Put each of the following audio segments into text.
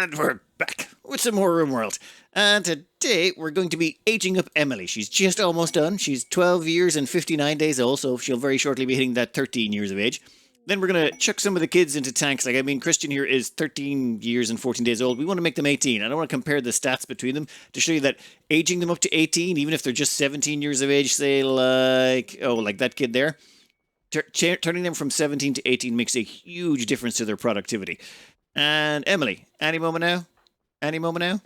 And we're back with some more Rimworld. And today we're going to be aging up Emily. She's just almost done. She's 12 years and 59 days old, so she'll very shortly be hitting that 13 years of age. Then we're going to chuck some of the kids into tanks. Christian here is 13 years and 14 days old. We want to make them 18. I don't want to compare the stats between them to show you that aging them up to 18, even if they're just 17 years of age, say like that kid there, turning them from 17 to 18 makes a huge difference to their productivity. And Emily, any moment now? Any moment now?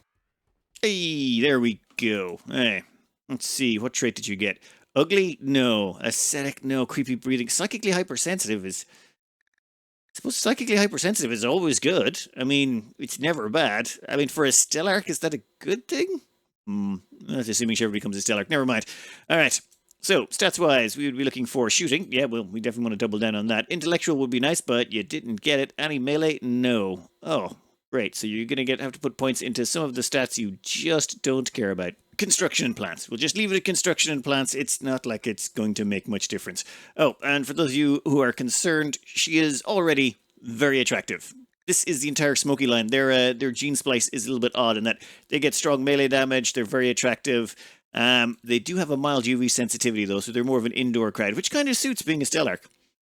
Hey, there we go. Hey, let's see. What trait did you get? Ugly? No. Ascetic? No. Creepy breathing. Psychically hypersensitive is... I suppose psychically hypersensitive is always good. I mean, it's never bad. I mean, for a Stellarch, is that a good thing? That's assuming she ever becomes a Stellarch. Never mind. All right. So, stats-wise, we would be looking for shooting. Yeah, well, we definitely want to double down on that. Intellectual would be nice, but you didn't get it. Any melee? No. Oh, great. So you're going to have to put points into some of the stats you just don't care about. Construction and plants. We'll just leave it at construction and plants. It's not like it's going to make much difference. Oh, and for those of you who are concerned, she is already very attractive. This is the entire Smoky line. Their gene splice is a little bit odd in that they get strong melee damage. They're very attractive. They do have a mild UV sensitivity, though, so they're more of an indoor crowd, which kind of suits being a Stellarch.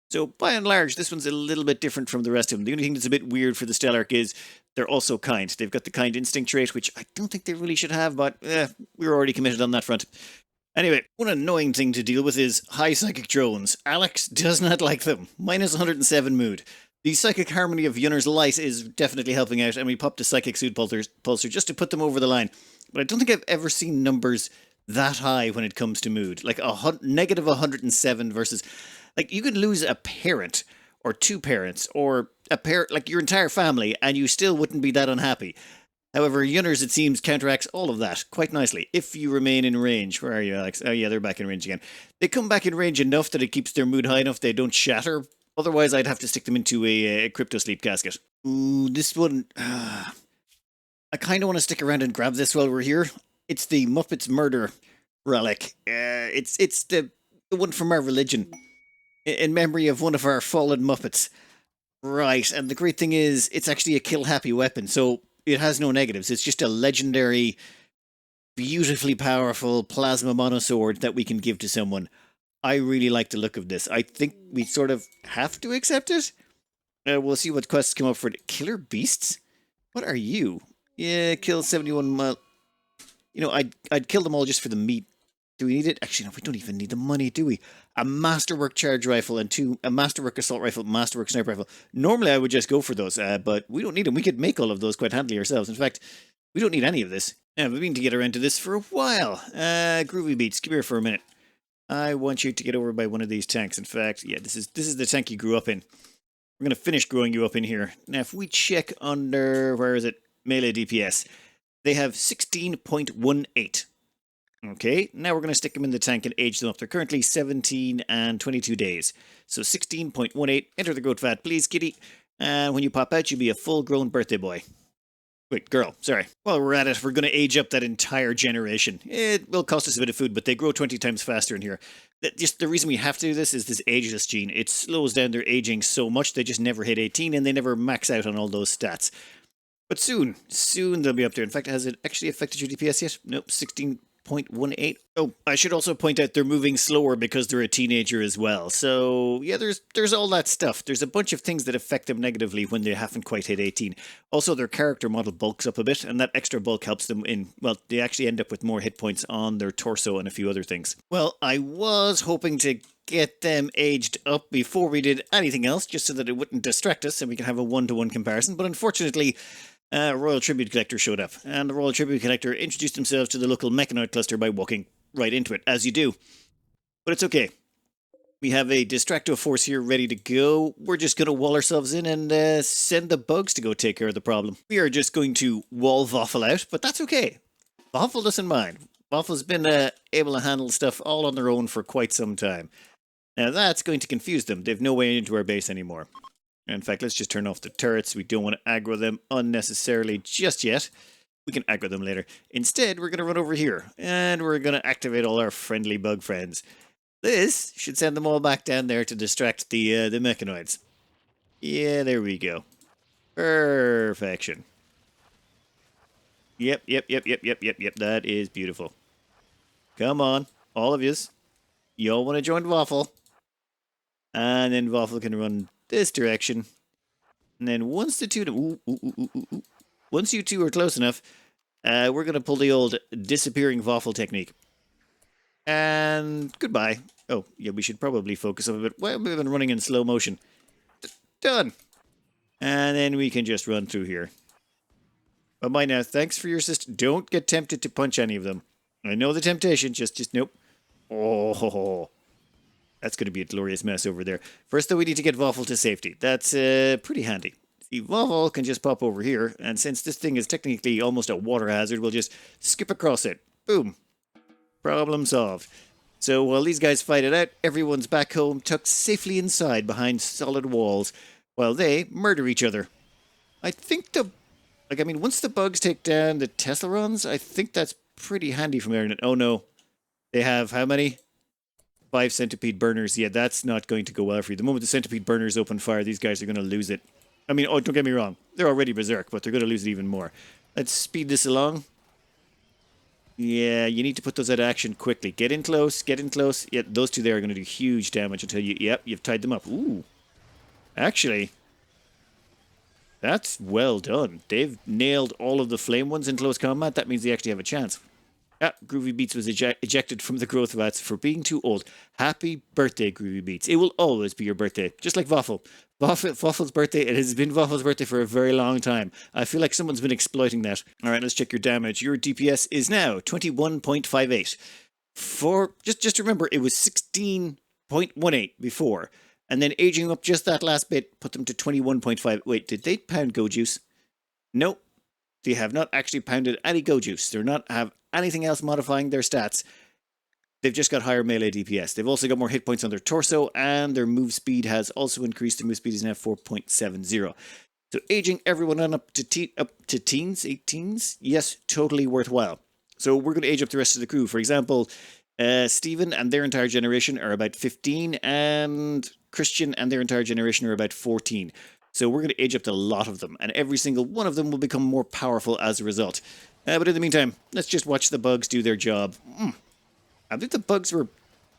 So, by and large, this one's a little bit different from the rest of them. The only thing that's a bit weird for the Stellarch is they're also kind. They've got the kind instinct trait, which I don't think they really should have, but we're already committed on that front. Anyway, one annoying thing to deal with is high psychic drones. Alex does not like them. Minus 107 mood. The psychic harmony of Yunner's light is definitely helping out, and we popped a psychic suit pulsar just to put them over the line. But I don't think I've ever seen numbers that high when it comes to mood. Like negative 107 versus... Like, you could lose a parent, or two parents, or a parent, like your entire family, and you still wouldn't be that unhappy. However, Yunner's, it seems, counteracts all of that quite nicely, if you remain in range. Where are you, Alex? Oh yeah, they're back in range again. They come back in range enough that it keeps their mood high enough they don't shatter. Otherwise, I'd have to stick them into a crypto sleep casket. Ooh, this one... I kind of want to stick around and grab this while we're here. It's the Muppets Murder relic. It's the one from our religion. In memory of one of our fallen Muppets. Right, and the great thing is, it's actually a kill-happy weapon, so it has no negatives. It's just a legendary, beautifully powerful plasma monosword that we can give to someone. I really like the look of this. I think we sort of have to accept it. We'll see what quests come up for it. Killer beasts? What are you? Yeah, kill 71 mile... You know, I'd kill them all just for the meat. Do we need it? Actually, no, we don't even need the money, do we? A masterwork charge rifle and a masterwork assault rifle, masterwork sniper rifle. Normally, I would just go for those, but we don't need them. We could make all of those quite handily ourselves. In fact, we don't need any of this. Yeah, we've been to get around to this for a while. Groovy Beats, come here for a minute. I want you to get over by one of these tanks. In fact, yeah, this is the tank you grew up in. We're going to finish growing you up in here. Now, if we check under, where is it? Melee DPS. They have 16.18. Okay, now we're going to stick them in the tank and age them up. They're currently 17 and 22 days. So 16.18. Enter the growth vat, please, kitty. And when you pop out, you'll be a full-grown birthday boy. Wait, girl, sorry. While we're at it, we're going to age up that entire generation. It will cost us a bit of food, but they grow 20 times faster in here. Just the reason we have to do this is this ageless gene. It slows down their aging so much, they just never hit 18, and they never max out on all those stats. But soon they'll be up there. In fact, has it actually affected your DPS yet? Nope, 16.18. Oh, I should also point out they're moving slower because they're a teenager as well. So, yeah, there's all that stuff. There's a bunch of things that affect them negatively when they haven't quite hit 18. Also, their character model bulks up a bit, and that extra bulk helps them in, well, they actually end up with more hit points on their torso and a few other things. Well, I was hoping to get them aged up before we did anything else, just so that it wouldn't distract us and we can have a one-to-one comparison, but unfortunately... Royal Tribute Collector showed up, and the Royal Tribute Collector introduced themselves to the local mechanoid cluster by walking right into it, as you do. But it's okay. We have a Distracto force here ready to go. We're just going to wall ourselves in and send the bugs to go take care of the problem. We are just going to wall Waffle out, but that's okay. Waffle doesn't mind. Waffle's been able to handle stuff all on their own for quite some time. Now that's going to confuse them. They've no way into our base anymore. In fact, let's just turn off the turrets. We don't want to aggro them unnecessarily just yet. We can aggro them later. Instead, we're going to run over here, and we're going to activate all our friendly bug friends. This should send them all back down there to distract the mechanoids. Yeah, there we go. Perfection. Yep, yep, yep, yep, yep, yep, yep. That is beautiful. Come on, all of yous. You all want to join Waffle. And then Waffle can run this direction. And then once the two... Once you two are close enough, we're going to pull the old disappearing Waffle technique. And goodbye. Oh, yeah, we should probably focus a bit. Well, we've been running in slow motion. Done. And then we can just run through here. But by now, thanks for your assist. Don't get tempted to punch any of them. I know the temptation, just nope. Oh, that's going to be a glorious mess over there. First, though, we need to get Waffle to safety. That's pretty handy. See, Waffle can just pop over here, and since this thing is technically almost a water hazard, we'll just skip across it. Boom. Problem solved. So while these guys fight it out, everyone's back home, tucked safely inside behind solid walls, while they murder each other. I think once the bugs take down the Teslarons, I think that's pretty handy from there. Oh no. They have how many? 5 centipede burners. Yeah, that's not going to go well for you. The moment the centipede burners open fire, these guys are going to lose it. I mean, don't get me wrong. They're already berserk, but they're going to lose it even more. Let's speed this along. Yeah, you need to put those out of action quickly. Get in close, get in close. Yeah, those two there are going to do huge damage until you've tied them up. Ooh. Actually, that's well done. They've nailed all of the flame ones in close combat. That means they actually have a chance. Ah, Groovy Beats was ejected from the growth vats for being too old. Happy birthday, Groovy Beats. It will always be your birthday, just like Waffle. Waffle's birthday, it has been Waffle's birthday for a very long time. I feel like someone's been exploiting that. All right, let's check your damage. Your DPS is now 21.58. Just remember, it was 16.18 before. And then aging up just that last bit put them to 21.5. Wait, did they pound Go Juice? Nope. They have not actually pounded any Go Juice. They're not have anything else modifying their stats. They've just got higher melee DPS. They've also got more hit points on their torso, and their move speed has also increased. Their move speed is now 4.70. So aging everyone on up to teens, 18s, yes, totally worthwhile. So we're going to age up the rest of the crew. For example, Stephen and their entire generation are about 15, and Christian and their entire generation are about 14. So we're going to age up to a lot of them, and every single one of them will become more powerful as a result. But in the meantime, let's just watch the bugs do their job. I think the bugs were,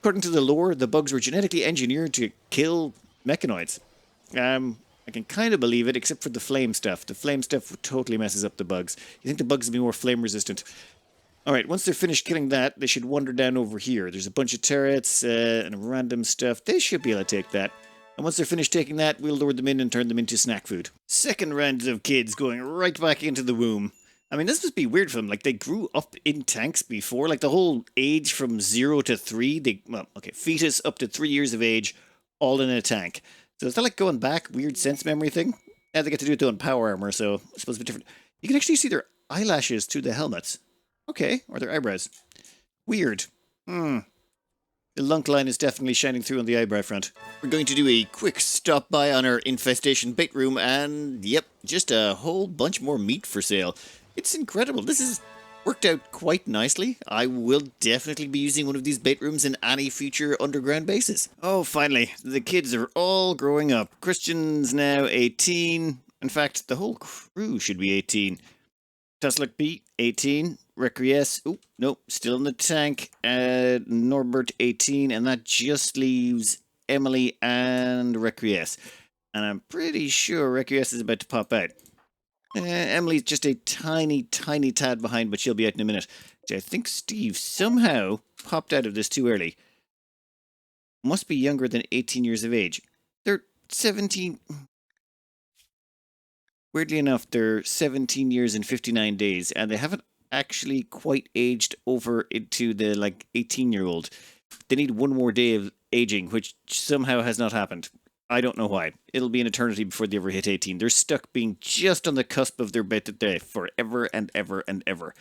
according to the lore, the bugs were genetically engineered to kill mechanoids. I can kind of believe it, except for the flame stuff. The flame stuff totally messes up the bugs. You think the bugs will be more flame resistant. Alright, once they're finished killing that, they should wander down over here. There's a bunch of turrets and random stuff. They should be able to take that. And once they're finished taking that, we'll lure them in and turn them into snack food. Second round of kids going right back into the womb. I mean, this must be weird for them. Like, they grew up in tanks before. Like, the whole age from 0 to 3. Fetus up to 3 years of age, all in a tank. So is that like going back? Weird sense memory thing? Yeah, they get to do it though in power armor, so I suppose it's different. You can actually see their eyelashes through the helmets. Okay, or their eyebrows. Weird. The lunk line is definitely shining through on the eyebrow front. We're going to do a quick stop by on our infestation bait room, and yep, just a whole bunch more meat for sale. It's incredible. This has worked out quite nicely. I will definitely be using one of these bait rooms in any future underground bases. Oh, finally, the kids are all growing up. Christian's now 18. In fact, the whole crew should be 18. Stellarch B, 18. Requies, oh, nope, still in the tank. Norbert, 18, and that just leaves Emily and Requies. And I'm pretty sure Requies is about to pop out. Emily's just a tiny, tiny tad behind, but she'll be out in a minute. I think Steve somehow popped out of this too early. Must be younger than 18 years of age. They're 17... Weirdly enough, they're 17 years and 59 days, and they haven't actually quite aged over into the, 18-year-old. They need one more day of aging, which somehow has not happened. I don't know why. It'll be an eternity before they ever hit 18. They're stuck being just on the cusp of their birthday forever and ever and ever.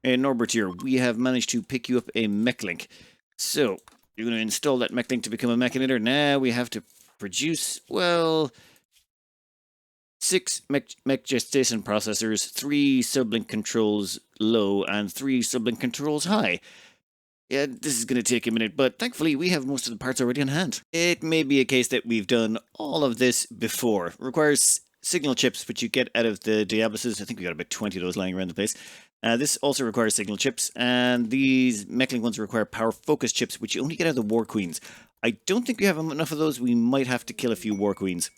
And Norbert here, we have managed to pick you up a mech link. So, you're going to install that mech link to become a mechanator. Now we have to produce, 6 mech gestation processors, 3 sublink controls low, and 3 sublink controls high. Yeah, this is going to take a minute, but thankfully we have most of the parts already on hand. It may be a case that we've done all of this before. It requires signal chips, which you get out of the Diabluses. I think we got about 20 of those lying around the place. This also requires signal chips, and these mechlin ones require power focus chips, which you only get out of the War Queens. I don't think we have enough of those. We might have to kill a few War Queens.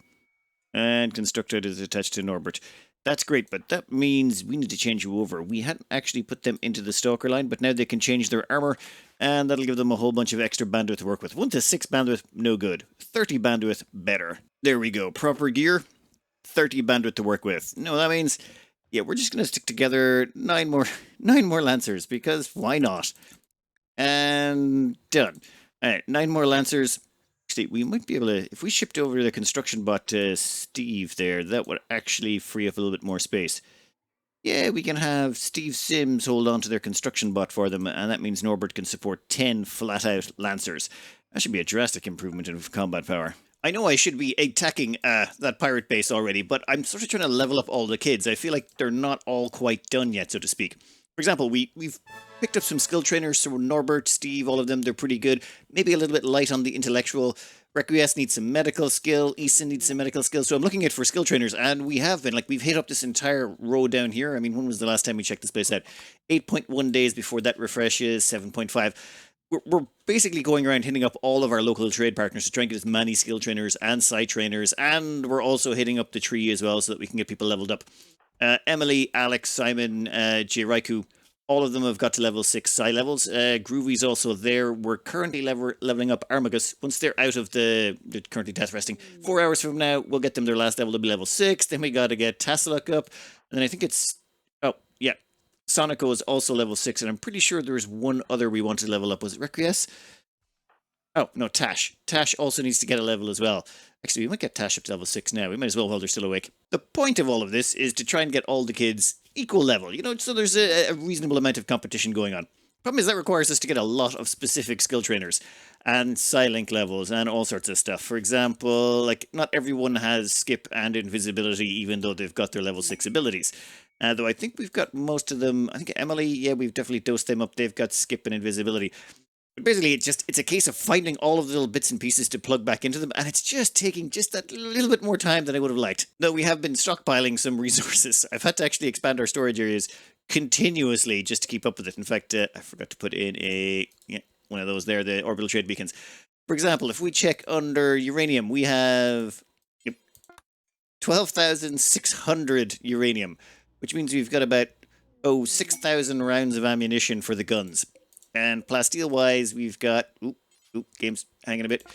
And Constructed is attached to Norbert. That's great, but that means we need to change you over. We hadn't actually put them into the Stalker line, but now they can change their armor, and that'll give them a whole bunch of extra bandwidth to work with. 1 to 6 bandwidth, no good. 30 bandwidth, better. There we go. Proper gear, 30 bandwidth to work with. No, that means, yeah, we're just going to stick together 9 more Lancers, because why not? And done. All right, 9 more Lancers. Actually, we might be able to, if we shipped over the construction bot to Steve there, that would actually free up a little bit more space. Yeah, we can have Steve Sims hold on to their construction bot for them, and that means Norbert can support 10 flat-out Lancers. That should be a drastic improvement in combat power. I know I should be attacking that pirate base already, but I'm sort of trying to level up all the kids. I feel like they're not all quite done yet, so to speak. For example, we've picked up some skill trainers, so Norbert, Steve, all of them, they're pretty good. Maybe a little bit light on the intellectual. Requiesce needs some medical skill. Easton needs some medical skill. So I'm looking at for skill trainers, and we have been. Like, we've hit up this entire row down here. I mean, when was the last time we checked this place out? 8.1 days before that refreshes, 7.5. We're basically going around hitting up all of our local trade partners to try and get as many skill trainers and side trainers, and we're also hitting up the tree as well so that we can get people leveled up. Emily, Alex, Simon, J. Raiku, all of them have got to level 6 psi levels. Groovy's also there. We're currently leveling up Armagus. Once they're out of the currently test resting, 4 hours from now, we'll get them their last level to be level 6. Then we got to get Tasseluk up. And then I think it's... Oh, yeah. Sonico is also level 6. And I'm pretty sure there's one other we want to level up. Was it Requiesce? Oh, no, Tash. Tash also needs to get a level as well. Actually, we might get Tash up to level 6 now. We might as well while they're still awake. The point of all of this is to try and get all the kids equal level, you know, so there's a reasonable amount of competition going on. Problem is that requires us to get a lot of specific skill trainers and Psylink levels and all sorts of stuff. For example, like, not everyone has skip and invisibility, even though they've got their level 6 abilities. Though I think we've got most of them. I think Emily, yeah, we've definitely dosed them up. They've got skip and invisibility. But basically, it's a case of finding all of the little bits and pieces to plug back into them, and it's just taking just that little bit more time than I would have liked. Though we have been stockpiling some resources. I've had to actually expand our storage areas continuously just to keep up with it. In fact, I forgot to put in one of those there, the orbital trade beacons. For example, if we check under uranium, we have 12,600 uranium, which means we've got about 6,000 rounds of ammunition for the guns. And plasteel-wise, we've got... game's hanging a bit.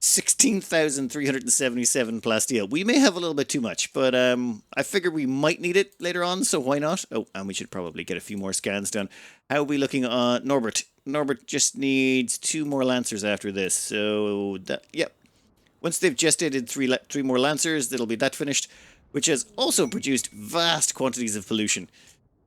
16,377 plasteel. We may have a little bit too much, but I figure we might need it later on, so why not? Oh, and we should probably get a few more scans done. How are we looking on Norbert? Norbert just needs 2 more Lancers after this, so... yep. Once they've gestated 3 more Lancers, that'll be that finished, which has also produced vast quantities of pollution.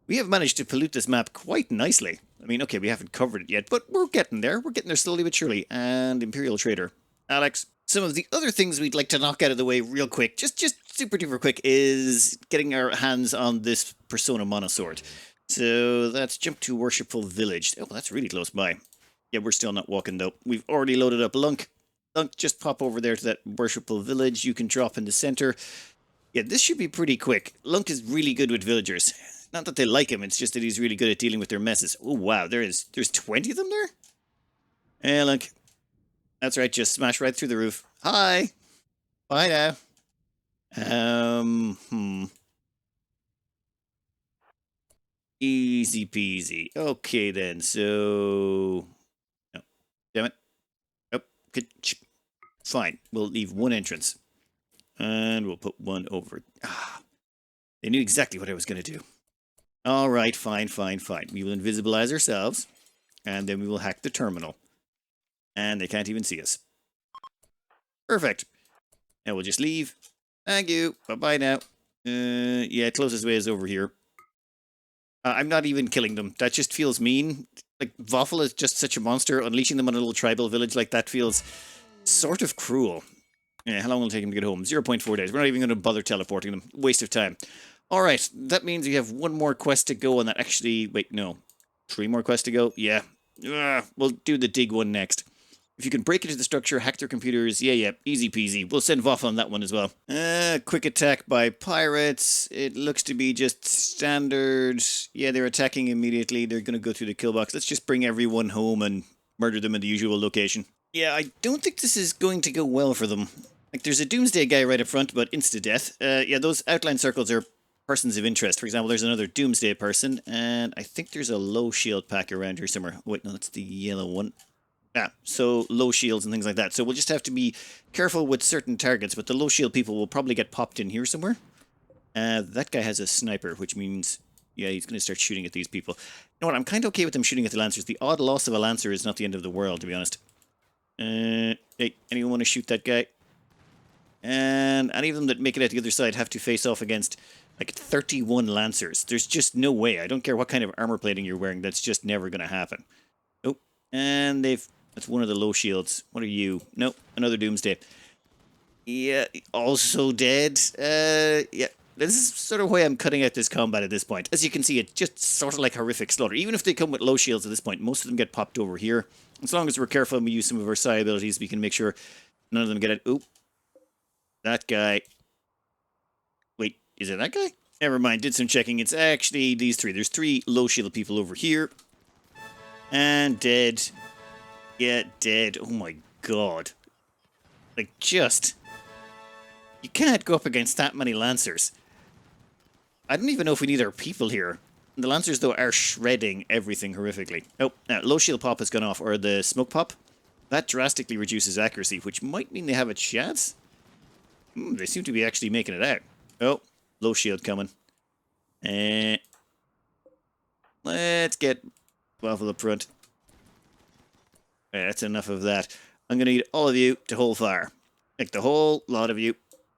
We have managed to pollute this map quite nicely. I mean, okay, we haven't covered it yet, but we're getting there. We're getting there slowly but surely. And Imperial Trader. Alex, some of the other things we'd like to knock out of the way real quick, just super duper quick, is getting our hands on this Persona Monosword. So that's jump to Worshipful Village. Oh, that's really close by. Yeah, we're still not walking though. We've already loaded up Lunk. Lunk, just pop over there to that Worshipful Village. You can drop in the center. Yeah, this should be pretty quick. Lunk is really good with villagers. Not that they like him, it's just that he's really good at dealing with their messes. Oh, wow, there's 20 of them there? Hey, Lunk. That's right, just smash right through the roof. Hi! Bye now. Easy peasy. Okay, then, so... No, damn it. Oh, fine, we'll leave one entrance. And we'll put one over... they knew exactly what I was going to do. All right, fine. We will invisibilize ourselves, and then we will hack the terminal. And they can't even see us. Perfect. Now we'll just leave. Thank you. Bye-bye now. Yeah, closest way is over here. I'm not even killing them. That just feels mean. Like, Waffle is just such a monster. Unleashing them on a little tribal village like that feels sort of cruel. Yeah, how long will it take him to get home? 0.4 days. We're not even going to bother teleporting them. Waste of time. Alright, that means we have 1 more quest to go on that actually... Wait, no. 3 more quests to go? Yeah. We'll do the dig one next. If you can break into the structure, hack their computers, yeah, easy peasy. We'll send Voff on that one as well. Quick attack by pirates. It looks to be just standard. Yeah, they're attacking immediately. They're going to go through the kill box. Let's just bring everyone home and murder them in the usual location. Yeah, I don't think this is going to go well for them. Like, there's a Doomsday guy right up front, but insta-death. Yeah, those outline circles are persons of interest. For example, there's another Doomsday person, and I think there's a low shield pack around here somewhere. Wait, no, that's the yellow one. Yeah, so low shields and things like that. So we'll just have to be careful with certain targets, but the low shield people will probably get popped in here somewhere. That guy has a sniper, which means, yeah, he's going to start shooting at these people. You know what, I'm kind of okay with them shooting at the Lancers. The odd loss of a Lancer is not the end of the world, to be honest. Hey, anyone want to shoot that guy? And any of them that make it out the other side have to face off against, like, 31 Lancers. There's just no way. I don't care what kind of armor plating you're wearing, that's just never going to happen. Oh, and that's one of the low shields. What are you? Nope, another Doomsday. Yeah, also dead. Yeah, this is sort of why I'm cutting out this combat at this point. As you can see, it's just sort of like horrific slaughter. Even if they come with low shields at this point, most of them get popped over here. As long as we're careful and we use some of our psi abilities, we can make sure none of them get it. Oop. That guy. Wait, is it that guy? Never mind, did some checking. It's actually these three. There's 3 low shield people over here. And dead. Yeah, dead. Oh my god. Like, just... You can't go up against that many Lancers. I don't even know if we need our people here. The Lancers, though, are shredding everything horrifically. Oh, now, low shield pop has gone off, or the smoke pop. That drastically reduces accuracy, which might mean they have a chance. They seem to be actually making it out. Oh, low shield coming. Let's get Waffle up front. That's enough of that. I'm going to need all of you to hold fire. Like the whole lot of you.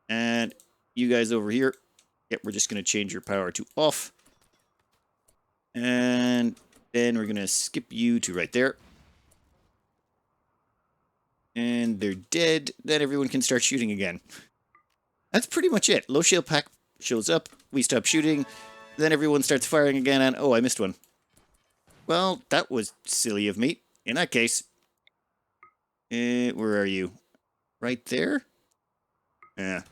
And you guys over here. Yep, we're just going to change your power to off. And then we're going to skip you to right there. And they're dead. Then everyone can start shooting again. That's pretty much it. Low shield pack shows up. We stop shooting. Then everyone starts firing again. And oh, I missed one. Well, that was silly of me. In that case... where are you? Right there? Yeah.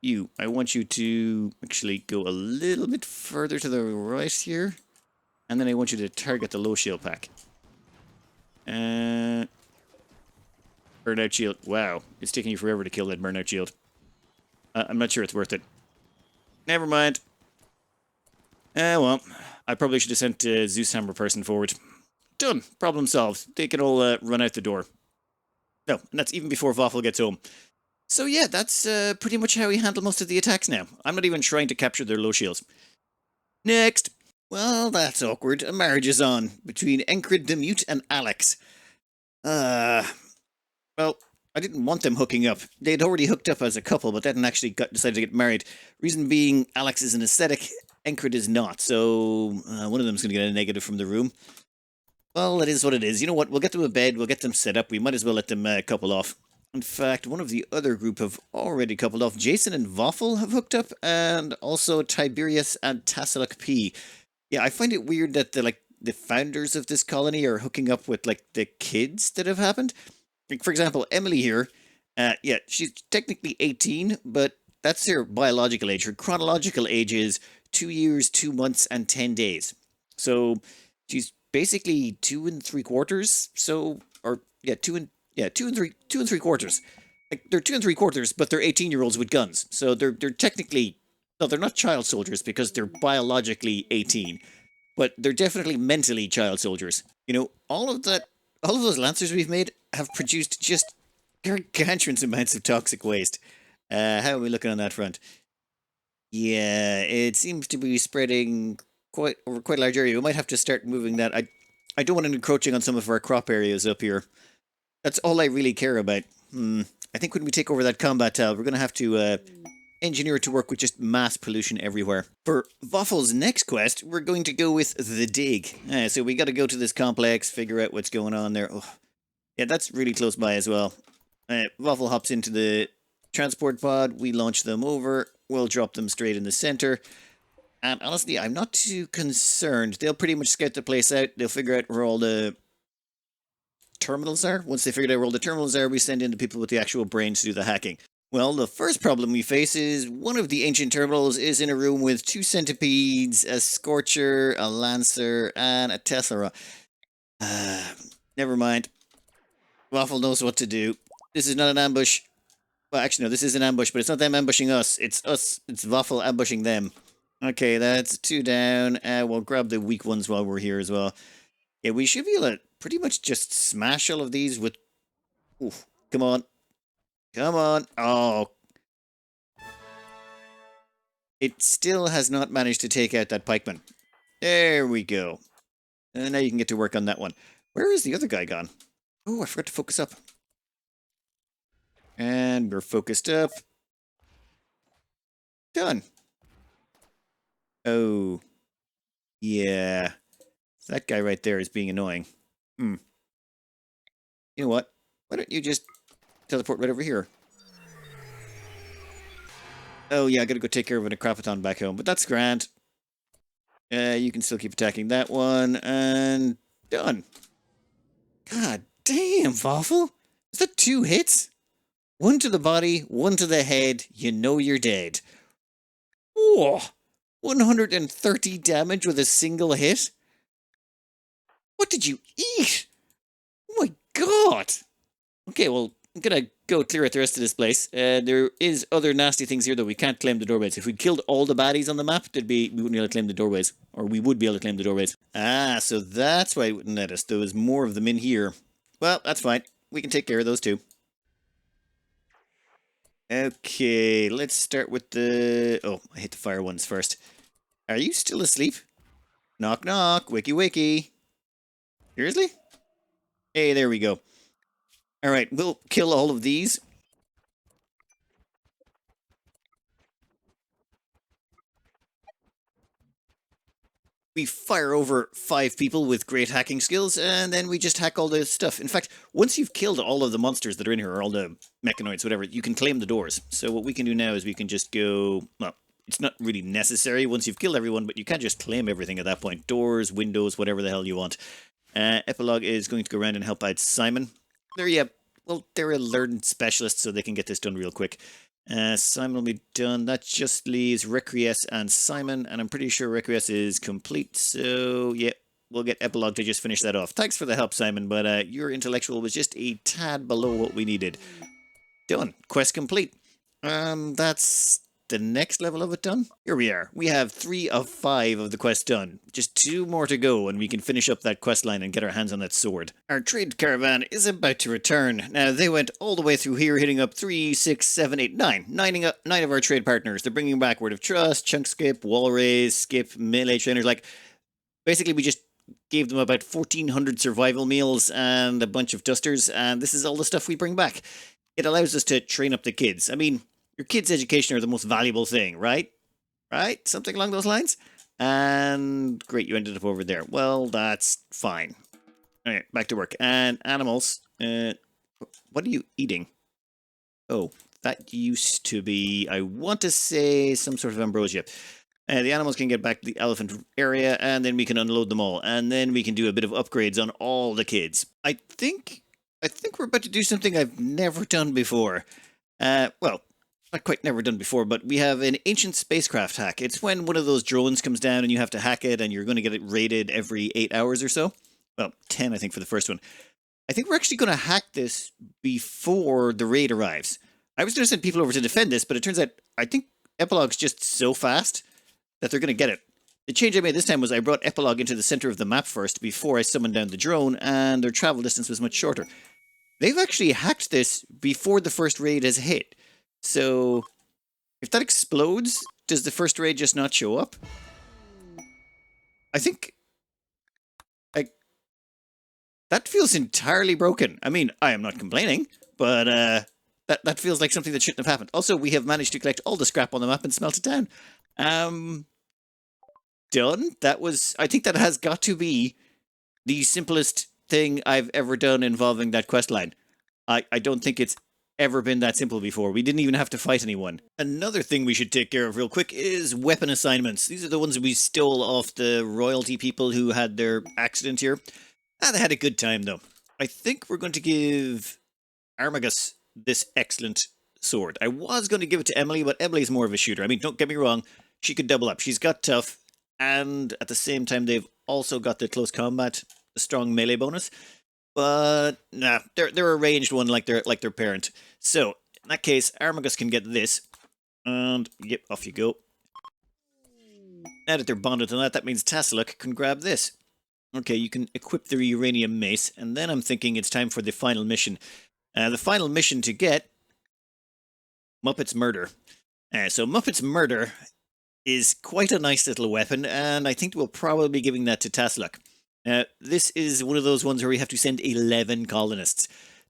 You. I want you to actually go a little bit further to the right here. And then I want you to target the low shield pack. Burnout shield. Wow. It's taking you forever to kill that burnout shield. I'm not sure it's worth it. Never mind. Well. I probably should have sent Zeus Hammer person forward. Done. Problem solved. They can all run out the door. No, and that's even before Waffle gets home. So yeah, that's pretty much how we handle most of the attacks now. I'm not even trying to capture their low shields. Next. Well, that's awkward. A marriage is on between Encrid the Mute and Alex. Well, I didn't want them hooking up. They'd already hooked up as a couple, but then actually decided to get married. Reason being, Alex is an aesthetic, Encrid is not, so one of them's going to get a negative from the room. Well, it is what it is. You know what? We'll get them a bed. We'll get them set up. We might as well let them couple off. In fact, one of the other group have already coupled off. Jason and Waffle have hooked up, and also Tiberius and Stellarch P. Yeah, I find it weird that the founders of this colony are hooking up with like the kids that have happened. Like, for example, Emily here. Yeah, she's technically 18, but that's her biological age. Her chronological age is 2 years, 2 months, and 10 days. So she's basically 2 3/4. So, or yeah, 2 3/4. Like, they're 2 3/4, but they're 18-year-olds with guns. So they're technically, no, they're not child soldiers because they're biologically 18, but they're definitely mentally child soldiers. You know, all of those Lancers we've made have produced just gargantuan amounts of toxic waste. How are we looking on that front? Yeah, it seems to be spreading over quite a large area. We might have to start moving that. I don't want it encroaching on some of our crop areas up here. That's all I really care about. I think when we take over that combat tile, we're going to have to engineer it to work with just mass pollution everywhere. For Waffle's next quest, we're going to go with the dig. So we got to go to this complex, figure out what's going on there. Oh, yeah, that's really close by as well. Waffle hops into the transport pod. We launch them over. We'll drop them straight in the center. And honestly, I'm not too concerned. They'll pretty much scout the place out. They'll figure out where all the terminals are. Once they figured out where all the terminals are, we send in the people with the actual brains to do the hacking. Well, the first problem we face is one of the ancient terminals is in a room with 2 centipedes, a scorcher, a lancer, and a tessera. Never mind. Waffle knows what to do. This is not an ambush. Well, actually, no, this is an ambush, but it's not them ambushing us. It's us. It's Waffle ambushing them. Okay, that's 2 down. We'll grab the weak ones while we're here as well. Yeah, we should be able to pretty much just smash all of these with... Oof, come on. Come on. Oh. It still has not managed to take out that pikeman. There we go. And now you can get to work on that one. Where is the other guy gone? Oh, I forgot to focus up. And we're focused up. Done. Oh. Yeah. That guy right there is being annoying. You know what? Why don't you just teleport right over here? Oh yeah, I gotta go take care of a necropathon back home, but that's grand. You can still keep attacking that one, and done. God damn, Waffle! Is that 2 hits? 1 to the body, 1 to the head, you know you're dead. Whoa! 130 damage with a single hit? What did you eat? Oh my god! Okay, well, I'm gonna go clear out the rest of this place. There is other nasty things here, though. We can't claim the doorways. If we killed all the baddies on the map, we wouldn't be able to claim the doorways. Or we would be able to claim the doorways. Ah, so that's why it wouldn't let us. There was more of them in here. Well, that's fine. We can take care of those too. Okay, let's start with the... Oh, I hit the fire ones first. Are you still asleep? Knock, knock. Wakey, wakey. Seriously? Hey, there we go. Alright, we'll kill all of these. We fire over 5 people with great hacking skills, and then we just hack all the stuff. In fact, once you've killed all of the monsters that are in here, or all the mechanoids, whatever, you can claim the doors. So what we can do now is we can just go... Well, it's not really necessary once you've killed everyone, but you can't just claim everything at that point. Doors, windows, whatever the hell you want. Epilogue is going to go around and help out Simon. There you have... Well, they're a learned specialist, so they can get this done real quick. Simon will be done. That just leaves Requies and Simon, and I'm pretty sure Requies is complete, so yeah, we'll get Epilogue to just finish that off. Thanks for the help, Simon, but your intellectual was just a tad below what we needed. Done. Quest complete. That's the next level of it done. Here we are. We have 3 of 5 of the quest done. Just 2 more to go, and we can finish up that quest line and get our hands on that sword. Our trade caravan is about to return. Now, they went all the way through here, hitting up 3, 6, 7, 8, 9. 9 of our trade partners. They're bringing back Word of Trust, Chunk Skip, Wall Raise, Skip, Melee Trainers. Like, basically, we just gave them about 1,400 survival meals and a bunch of dusters, and this is all the stuff we bring back. It allows us to train up the kids. I mean... Your kids' education are the most valuable thing, right? Right? Something along those lines? And great, you ended up over there. Well, that's fine. Alright, back to work. And animals. What are you eating? Oh, that used to be, I want to say, some sort of ambrosia. The animals can get back to the elephant area, and then we can unload them all. And then we can do a bit of upgrades on all the kids. I think we're about to do something I've never done before. Well... Not quite never done before, but we have an ancient spacecraft hack. It's when one of those drones comes down and you have to hack it and you're going to get it raided every 8 hours or so. Well, 10 I think for the first one. I think we're actually going to hack this before the raid arrives. I was going to send people over to defend this, but it turns out I think Epilogue's just so fast that they're going to get it. The change I made this time was I brought Epilogue into the center of the map first before I summoned down the drone, and their travel distance was much shorter. They've actually hacked this before the first raid has hit. So, if that explodes, does the first raid just not show up? I think... that feels entirely broken. I mean, I am not complaining, but that feels like something that shouldn't have happened. Also, we have managed to collect all the scrap on the map and smelt it down. Done. That was... I think that has got to be the simplest thing I've ever done involving that quest line. I don't think it's ever been that simple before. We didn't even have to fight anyone. Another thing we should take care of real quick is weapon assignments. These are the ones we stole off the royalty people who had their accident here. They had a good time though. I think we're going to give Armagus this excellent sword. I was going to give it to Emily, but Emily's more of a shooter. I mean, don't get me wrong, she could double up. She's got tough, and at the same time, they've also got the close combat, the strong melee bonus. But nah, they're a ranged one like their parent. So in that case, Armagus can get this, and yep, off you go. Now that they're bonded to that, that means Stellarch can grab this. Okay, you can equip the uranium mace, and then I'm thinking it's time for the final mission. The final mission to get Muppet's Murder. So Muppet's Murder is quite a nice little weapon, and I think we'll probably be giving that to Stellarch. This is one of those ones where we have to send 11 colonists.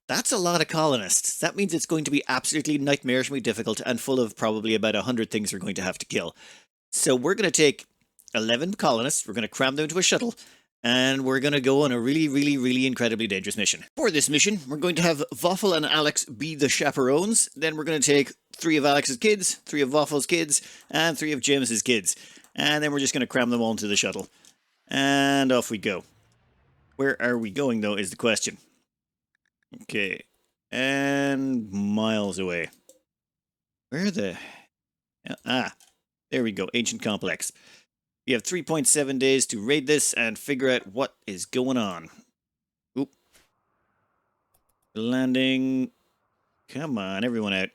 That's a lot of colonists. That means it's going to be absolutely nightmarishly difficult and full of probably about 100 things we're going to have to kill. So we're going to take 11 colonists, we're going to cram them into a shuttle, and we're going to go on a really incredibly dangerous mission. For this mission, we're going to have Waffle and Alex be the chaperones. Then we're going to take 3 of Alex's kids, 3 of Waffle's kids, and 3 of James's kids. And then we're just going to cram them all into the shuttle. And off we go. Where are we going, though, is the question. Okay. And miles away. Where the... Ah, there we go. Ancient Complex. We have 3.7 days to raid this and figure out what is going on. Oop. Landing. Come on, everyone out.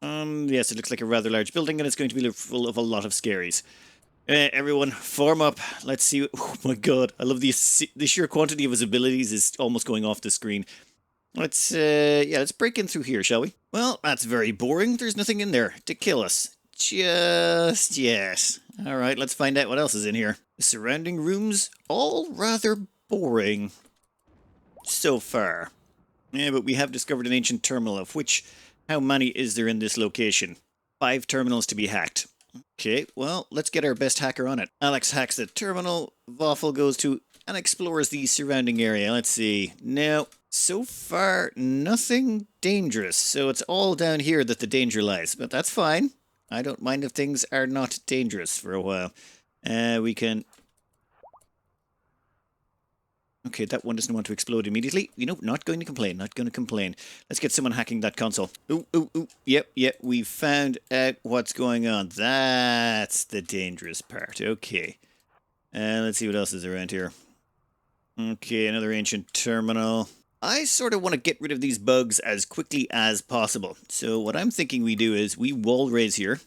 Yes, it looks like a rather large building, and it's going to be full of a lot of scaries. Everyone, form up. Let's see. Oh my god, I love the sheer quantity of his abilities is almost going off the screen. Let's break in through here, shall we? Well, that's very boring. There's nothing in there to kill us. Just yes. Alright, let's find out what else is in here. The surrounding rooms, all rather boring. So far. Yeah, but we have discovered an ancient terminal, of which, how many is there in this location? 5 terminals to be hacked. Okay, well, let's get our best hacker on it. Alex hacks the terminal, Waffle goes to and explores the surrounding area. Let's see. No, so far, nothing dangerous. So it's all down here that the danger lies, but that's fine. I don't mind if things are not dangerous for a while. We can... Okay, that one doesn't want to explode immediately. You know, not going to complain, not going to complain. Let's get someone hacking that console. Ooh. Yep, we've found out what's going on. That's the dangerous part. Okay. Let's see what else is around here. Okay, another ancient terminal. I sort of want to get rid of these bugs as quickly as possible. So what I'm thinking we do is we wall raise here.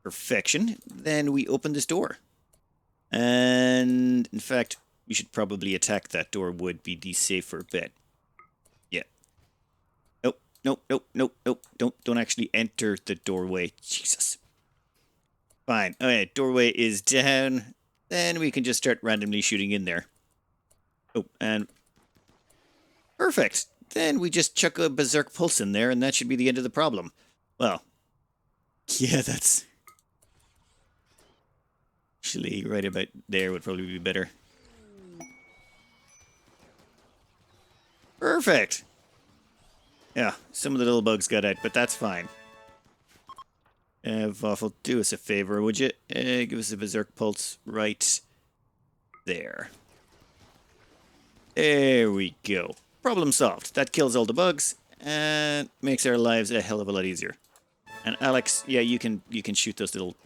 Perfection. Then we open this door. And in fact, we should probably attack that door, would be the safer bet. Yeah. Nope. Don't actually enter the doorway. Jesus. Fine. Okay, doorway is down. Then we can just start randomly shooting in there. Oh, and... Perfect. Then we just chuck a berserk pulse in there, and that should be the end of the problem. Well, yeah, that's... Actually, right about there would probably be better. Perfect. Yeah, some of the little bugs got out, but that's fine. Waffle, do us a favor, would you? Give us a berserk pulse right there. There we go. Problem solved. That kills all the bugs and makes our lives a hell of a lot easier. And Alex, yeah, you can shoot those little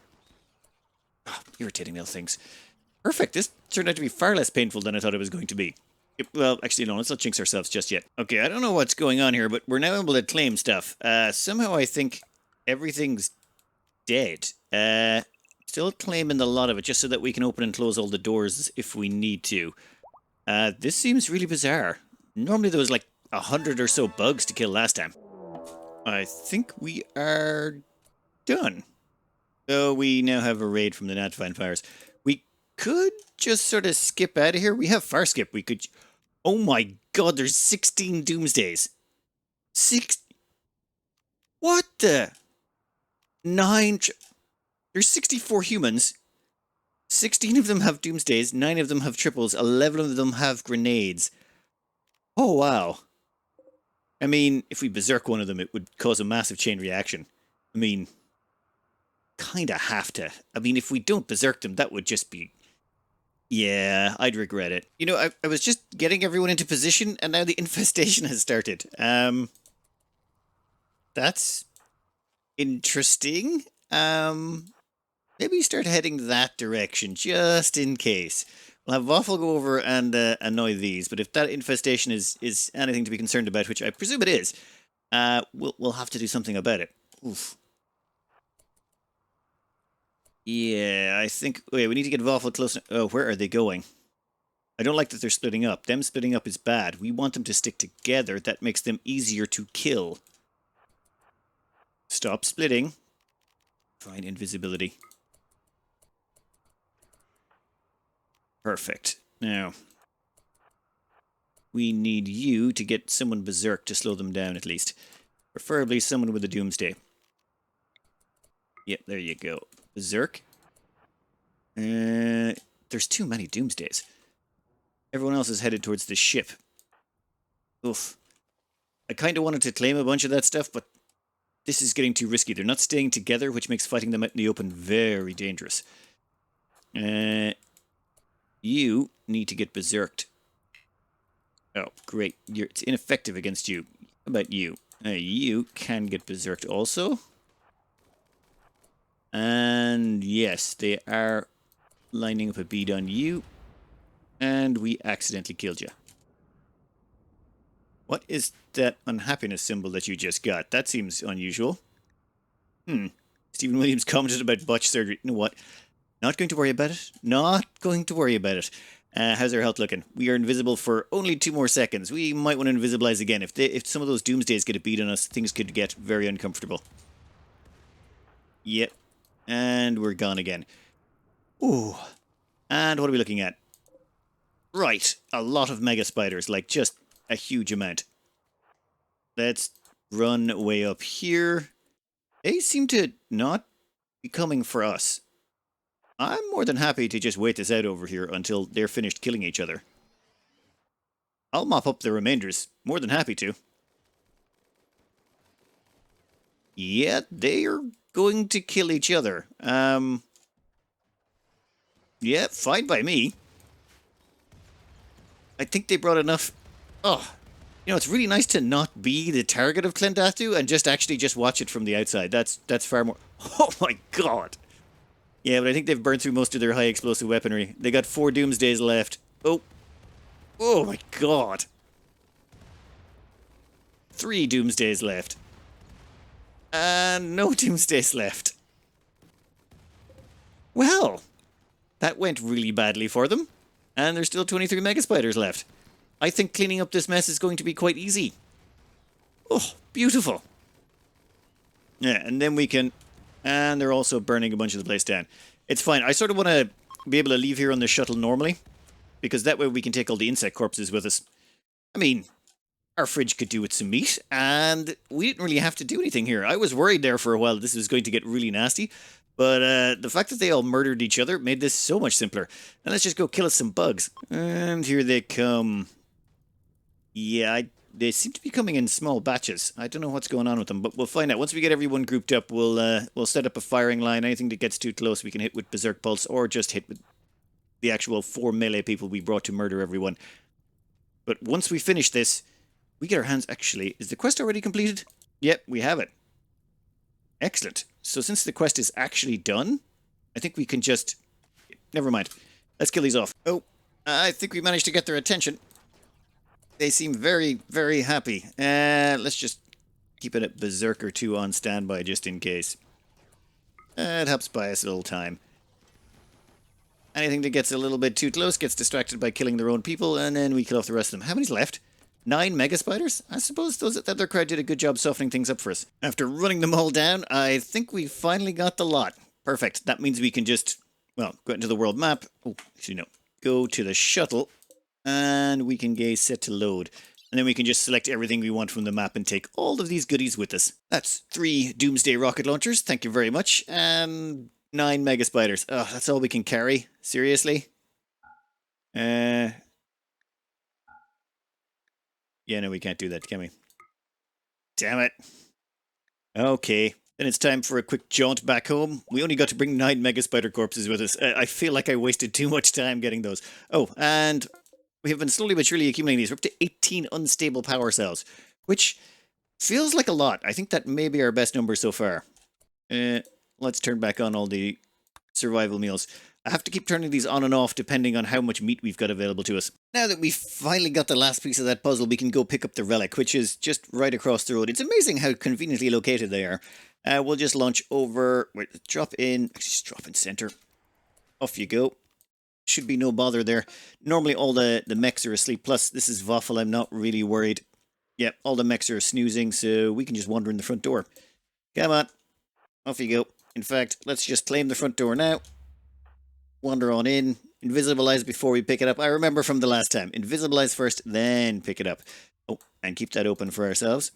irritating little things. Perfect. This turned out to be far less painful than I thought it was going to be. Well, actually, no, let's not jinx ourselves just yet. Okay, I don't know what's going on here, but we're now able to claim stuff. Somehow I think everything's dead. Still claiming a lot of it just so that we can open and close all the doors if we need to. This seems really bizarre. Normally there was like 100 or so bugs to kill last time. I think we are done. So we now have a raid from the Natifine Fires. We could just sort of skip out of here. We have far skip. We could... Oh my god, there's 16 Doomsdays. What the... 9... There's 64 humans. 16 of them have Doomsdays, 9 of them have triples, 11 of them have grenades. Oh, wow. I mean, if we berserk one of them, it would cause a massive chain reaction. I mean, kind of have to. I mean, if we don't berserk them, that would just be Yeah, I'd regret it. You know, I was just getting everyone into position, and now the infestation has started. That's interesting. Maybe start heading that direction, just in case. We'll have Waffle go over and annoy these, but if that infestation is anything to be concerned about, which I presume it is, we'll have to do something about it. Oof. Yeah, I think. Wait, we need to get Waffle close. Oh, where are they going? I don't like that they're splitting up. Them splitting up is bad. We want them to stick together. That makes them easier to kill. Stop splitting. Fine, invisibility. Perfect. Now, we need you to get someone berserk to slow them down at least. Preferably someone with a doomsday. Yep, there you go. Berserk. There's too many doomsdays. Everyone else is headed towards the ship. Oof. I kind of wanted to claim a bunch of that stuff, but this is getting too risky. They're not staying together, which makes fighting them out in the open very dangerous. You need to get berserked. Oh, great. It's ineffective against you. How about you? You can get berserked also. And yes, they are lining up a bead on you. And we accidentally killed you. What is that unhappiness symbol that you just got? That seems unusual. Stephen Williams commented about botch surgery. You know what? Not going to worry about it. Not going to worry about it. How's our health looking? We are invisible for only 2 more seconds. We might want to invisibilize again. If some of those doomsdays get a beat on us, things could get very uncomfortable. Yep. And we're gone again. Ooh. And what are we looking at? Right. A lot of mega spiders. Like, just a huge amount. Let's run way up here. They seem to not be coming for us. I'm more than happy to just wait this out over here until they're finished killing each other. I'll mop up the remainders. More than happy to. Yeah, they are going to kill each other. Yeah, fine by me. I think they brought enough... Oh, you know, it's really nice to not be the target of Clendathu and just watch it from the outside. That's far more... Oh my god! Yeah, but I think they've burned through most of their high explosive weaponry. They got 4 Doomsdays left. Oh. Oh my god. 3 Doomsdays left. And no Doomsdays left. Well, that went really badly for them. And there's still 23 Mega Spiders left. I think cleaning up this mess is going to be quite easy. Oh, beautiful. Yeah, and then we can... And they're also burning a bunch of the place down. It's fine. I sort of want to be able to leave here on the shuttle normally, because that way we can take all the insect corpses with us. I mean, our fridge could do with some meat, and we didn't really have to do anything here. I was worried there for a while this was going to get really nasty, but the fact that they all murdered each other made this so much simpler. Now let's just go kill us some bugs. And here they come. Yeah, they seem to be coming in small batches. I don't know what's going on with them, but we'll find out. Once we get everyone grouped up, we'll set up a firing line. Anything that gets too close, we can hit with Berserk Pulse, or just hit with the actual 4 melee people we brought to murder everyone. But once we finish this, we get our hands... Actually, is the quest already completed? Yep, we have it. Excellent. So since the quest is actually done, I think we can just... Never mind. Let's kill these off. Oh, I think we managed to get their attention. They seem very, very happy. Let's just keep it at Berserker 2 on standby just in case. It helps buy us a little time. Anything that gets a little bit too close gets distracted by killing their own people, and then we kill off the rest of them. How many's left? 9 Mega Spiders? I suppose those that other crowd did a good job softening things up for us. After running them all down, I think we finally got the lot. Perfect. That means we can just, well, go into the world map. Oh, actually no. Go to the shuttle. And we can gaze set to load. And then we can just select everything we want from the map and take all of these goodies with us. That's 3 Doomsday rocket launchers, thank you very much. And 9 Mega Spiders. Oh, that's all we can carry? Seriously? Yeah, no, we can't do that, can we? Damn it. Okay. Then it's time for a quick jaunt back home. We only got to bring 9 mega spider corpses with us. I feel like I wasted too much time getting those. Oh, and we have been slowly but surely accumulating these. We're up to 18 unstable power cells, which feels like a lot. I think that may be our best number so far. Let's turn back on all the survival meals. I have to keep turning these on and off depending on how much meat we've got available to us. Now that we've finally got the last piece of that puzzle, we can go pick up the relic, which is just right across the road. It's amazing how conveniently located they are. We'll just launch over, wait, drop in, actually just drop in center. Off you go. Should be no bother there. Normally all the mechs are asleep, plus this is Waffle, I'm not really worried. Yep, all the mechs are snoozing, so we can just wander in the front door. Come on, off you go. In fact, let's just claim the front door now. Wander on in, invisibilize before we pick it up. I remember from the last time, invisibilize first, then pick it up. Oh, and keep that open for ourselves.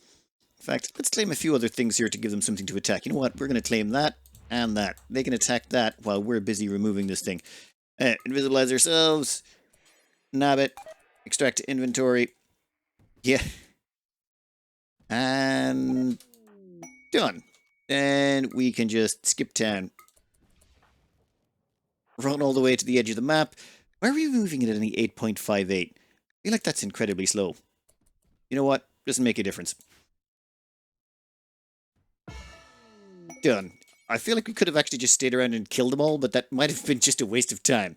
In fact, let's claim a few other things here to give them something to attack. You know what? We're going to claim that and that. They can attack that while we're busy removing this thing. Invisibilize ourselves. Nab it. Extract inventory. Yeah. And done. Then we can just skip town. Run all the way to the edge of the map. Why are we moving it at only 8.58? I feel like that's incredibly slow. You know what? Doesn't make a difference. Done. I feel like we could have actually just stayed around and killed them all, but that might have been just a waste of time.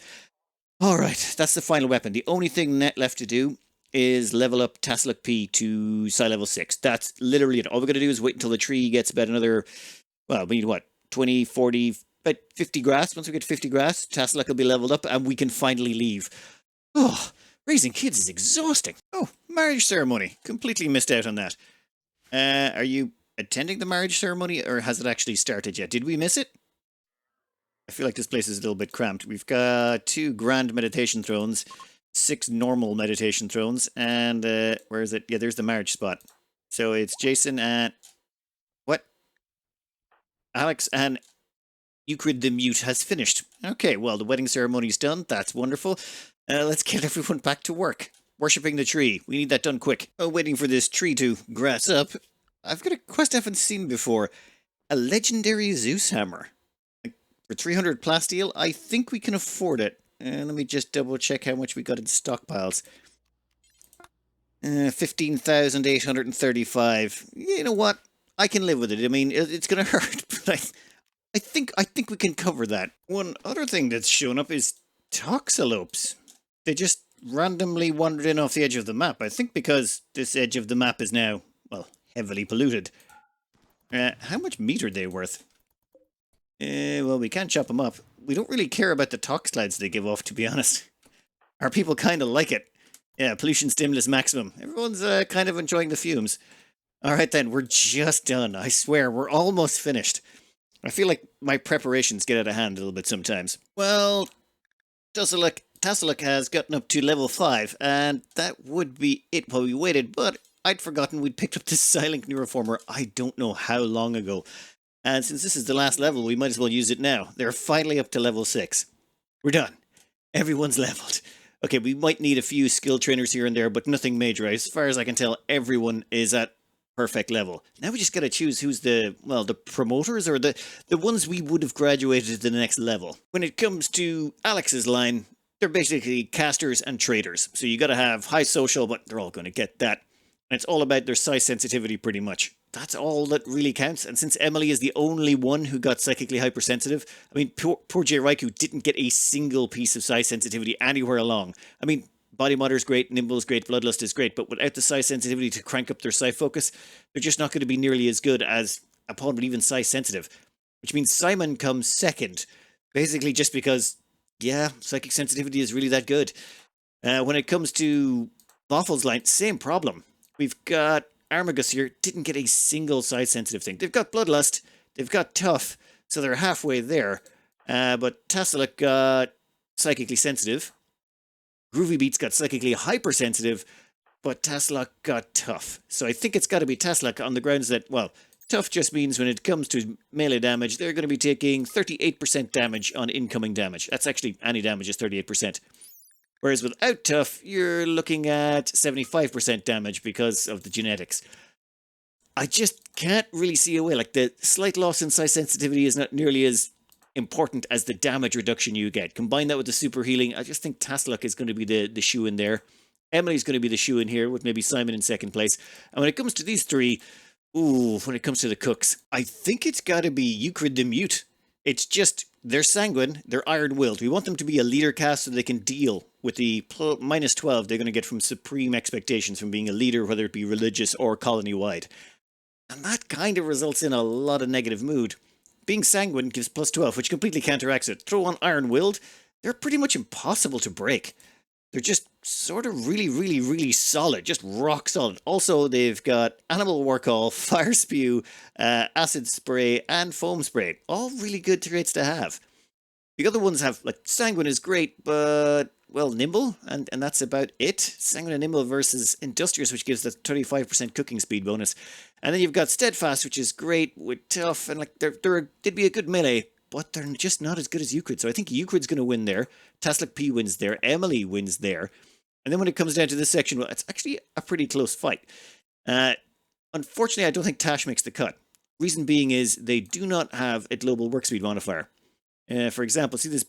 Alright, that's the final weapon. The only thing left to do is level up Stellarch P to Psi level 6. That's literally it. All we're going to do is wait until the tree gets about another, well, we need what, 20, 40, about 50 grass. Once we get 50 grass, Stellarch will be leveled up and we can finally leave. Oh, raising kids is exhausting. Oh, marriage ceremony. Completely missed out on that. Are you attending the marriage ceremony, or has it actually started yet? Did we miss it? I feel like this place is a little bit cramped. We've got 2 grand meditation thrones, 6 normal meditation thrones, and where is it? Yeah, there's the marriage spot. So it's Jason and what? Alex and Euclid the Mute has finished. Okay, well, the wedding ceremony's done. That's wonderful. Let's get everyone back to work. Worshipping the tree. We need that done quick. Oh, waiting for this tree to grass up. I've got a quest I haven't seen before. A legendary Zeus hammer. For 300 plasteel, I think we can afford it. Let me just double check how much we got in stockpiles. 15,835. You know what? I can live with it. I mean, it's going to hurt, but I think we can cover that. One other thing that's shown up is toxalopes. They just randomly wandered in off the edge of the map. I think because this edge of the map is now, well, heavily polluted. How much meat are they worth? Well, we can't chop them up. We don't really care about the tox clouds they give off, to be honest. Our people kind of like it. Yeah, pollution stimulus maximum. Everyone's kind of enjoying the fumes. Alright then, we're just done. I swear, we're almost finished. I feel like my preparations get out of hand a little bit sometimes. Well, Stellarch has gotten up to level 5, and that would be it while we waited, but I'd forgotten we'd picked up this silent neuroformer I don't know how long ago. And since this is the last level, we might as well use it now. They're finally up to level 6. We're done. Everyone's leveled. Okay, we might need a few skill trainers here and there, but nothing major. As far as I can tell, everyone is at perfect level. Now we just gotta choose who's the promoters or the ones we would have graduated to the next level. When it comes to Alex's line, they're basically casters and traders. So you gotta have high social, but they're all gonna get that. And it's all about their size sensitivity pretty much. That's all that really counts. And since Emily is the only one who got psychically hypersensitive, I mean, poor J. Raikou didn't get a single piece of size sensitivity anywhere along. I mean, Body Modder's great, Nimble's great, Bloodlust is great, but without the size sensitivity to crank up their psi focus, they're just not going to be nearly as good as a pawn with even size sensitive. Which means Simon comes second, basically just because, yeah, psychic sensitivity is really that good. When it comes to Waffle's line, same problem. We've got Armagus here, didn't get a single size sensitive thing. They've got Bloodlust, they've got Tough, so they're halfway there. But Stellarch got psychically sensitive. Groovy Beats got psychically hypersensitive, but Stellarch got Tough. So I think it's got to be Stellarch on the grounds that, well, Tough just means when it comes to melee damage, they're going to be taking 38% damage on incoming damage. That's actually, any damage is 38%. Whereas without Tough, you're looking at 75% damage because of the genetics. I just can't really see a way. Like, the slight loss in size sensitivity is not nearly as important as the damage reduction you get. Combine that with the super healing, I just think Stellarch is going to be the shoe in there. Emily's going to be the shoe in here, with maybe Simon in second place. And when it comes to these three, when it comes to the cooks, I think it's got to be Eucrid the Mute. It's just, they're sanguine, they're iron-willed. We want them to be a leader cast so they can deal with the minus 12 they're going to get from supreme expectations from being a leader, whether it be religious or colony-wide. And that kind of results in a lot of negative mood. Being sanguine gives plus 12, which completely counteracts it. Throw on iron-willed, they're pretty much impossible to break. They're just sort of really, really, really solid, just rock solid. Also, they've got Animal Warcall, Fire Spew, Acid Spray, and Foam Spray. All really good traits to have. The other ones have, like, Sanguine is great, but, well, Nimble, and that's about it. Sanguine and Nimble versus Industrious, which gives the 25% cooking speed bonus. And then you've got Steadfast, which is great with Tough, and, like, they'd be a good melee, but they're just not as good as Eucrid. So I think Eucrid's going to win there. Stellarch P wins there. Emily wins there. And then when it comes down to this section, well, it's actually a pretty close fight. Unfortunately, I don't think Tash makes the cut. Reason being is they do not have a global work speed modifier. For example, see this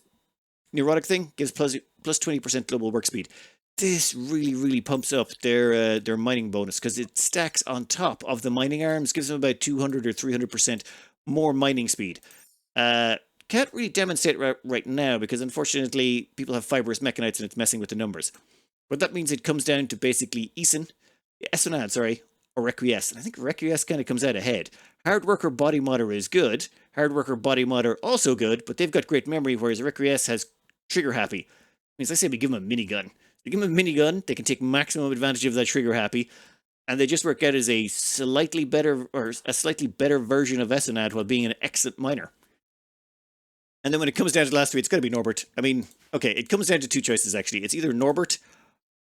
neurotic thing? Gives plus 20% global work speed. This really, really pumps up their mining bonus because it stacks on top of the mining arms, gives them about 200 or 300% more mining speed. Can't really demonstrate right now because unfortunately people have fibrous mechanites and it's messing with the numbers. But that means it comes down to basically Xenonad, or Requiesce. And I think Requiesce kind of comes out ahead. Hardworker Body Modder is good. Hardworker Body Modder also good, but they've got great memory, whereas Requiesce has trigger happy. Means I say we give them a minigun. We give them a minigun, they can take maximum advantage of that trigger happy, and they just work out as a slightly better version of Xenonad while being an excellent miner. And then when it comes down to the last three, it's got to be Norbert. I mean, okay, it comes down to two choices, actually. It's either Norbert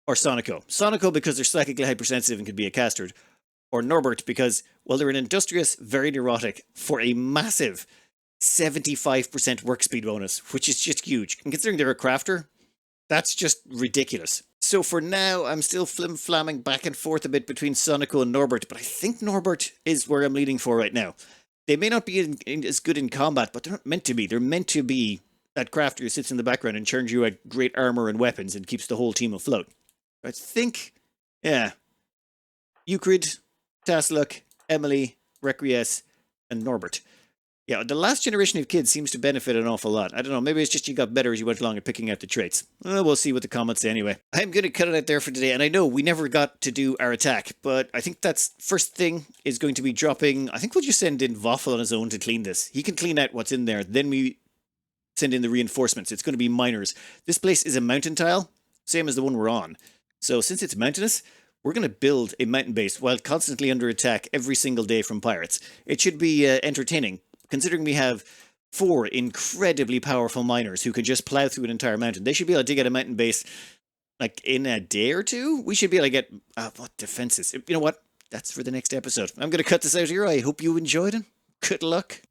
or Sonico. Sonico because they're psychically hypersensitive and could be a castard. Or Norbert because, well, they're an industrious, very neurotic for a massive 75% work speed bonus, which is just huge. And considering they're a crafter, that's just ridiculous. So for now, I'm still flim-flamming back and forth a bit between Sonico and Norbert, but I think Norbert is where I'm leaning for right now. They may not be as good in combat, but they're not meant to be. They're meant to be that crafter who sits in the background and churns you out great armor and weapons and keeps the whole team afloat. I think, yeah, Eucrid, Stellarch, Emily, Requiesce, and Norbert. Yeah, the last generation of kids seems to benefit an awful lot. I don't know, maybe it's just you got better as you went along at picking out the traits. We'll see what the comments say anyway. I'm going to cut it out there for today, and I know we never got to do our attack, but I think that's first thing is going to be dropping. I think we'll just send in Waffle on his own to clean this. He can clean out what's in there, then we send in the reinforcements. It's going to be miners. This place is a mountain tile, same as the one we're on. So since it's mountainous, we're going to build a mountain base while constantly under attack every single day from pirates. It should be entertaining, considering we have 4 incredibly powerful miners who could just plow through an entire mountain. They should be able to dig out a mountain base like in a day or two. We should be able to get what defenses. You know what? That's for the next episode. I'm going to cut this out here. I hope you enjoyed it. Good luck.